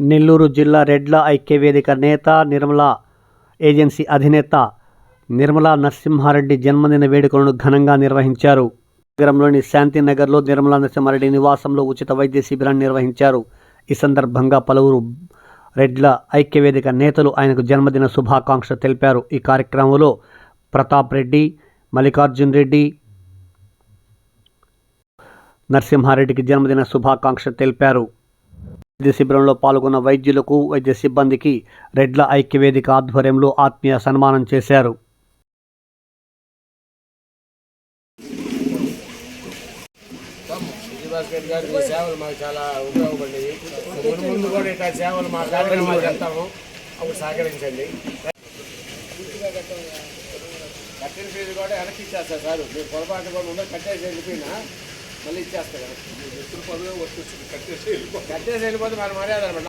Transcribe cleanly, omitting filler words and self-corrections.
నెల్లూరు జిల్లా రెడ్ల ఐక్యవేదిక నేత నిర్మలా ఏజెన్సీ అధినేత నిర్మలా నరసింహారెడ్డి జన్మదిన వేడుకలను ఘనంగా నిర్వహించారు. నగరంలోని శాంతినగర్లో నిర్మలా నరసింహారెడ్డి నివాసంలో ఉచిత వైద్య శిబిరాన్ని నిర్వహించారు. ఈ సందర్భంగా పలువురు రెడ్ల ఐక్యవేదిక నేతలు ఆయనకు జన్మదిన శుభాకాంక్షలు తెలిపారు. ఈ కార్యక్రమంలో ప్రతాప్ రెడ్డి, మల్లికార్జున్ రెడ్డి నరసింహారెడ్డికి జన్మదిన శుభాకాంక్షలు తెలిపారు. వైద్య శిబిరంలో పాల్గొన్న వైద్యులకు, వైద్య సిబ్బందికి రెడ్ల ఐక్యవేదిక ఆధ్వర్యంలో ఆత్మీయ సన్మానం చేశారు. సేవలు మాకు చాలా ఉపయోగపడ్డాయి. ముందు కూడా ఇట్లా సేవలు మా కార్యక్రమాలు చేస్తాము, అప్పుడు సహకరించండి. కట్టిన ఫీజు కూడా వెనక్కి ఇచ్చేస్తారు సార్. మీరు పొరపాటు కూడా ఉందో కట్టేసి వెళ్ళిపోయినా మళ్ళీ ఇచ్చేస్తారు కదా. కట్టేసి వెళ్ళిపోతే మన మర్యాద అనమాట.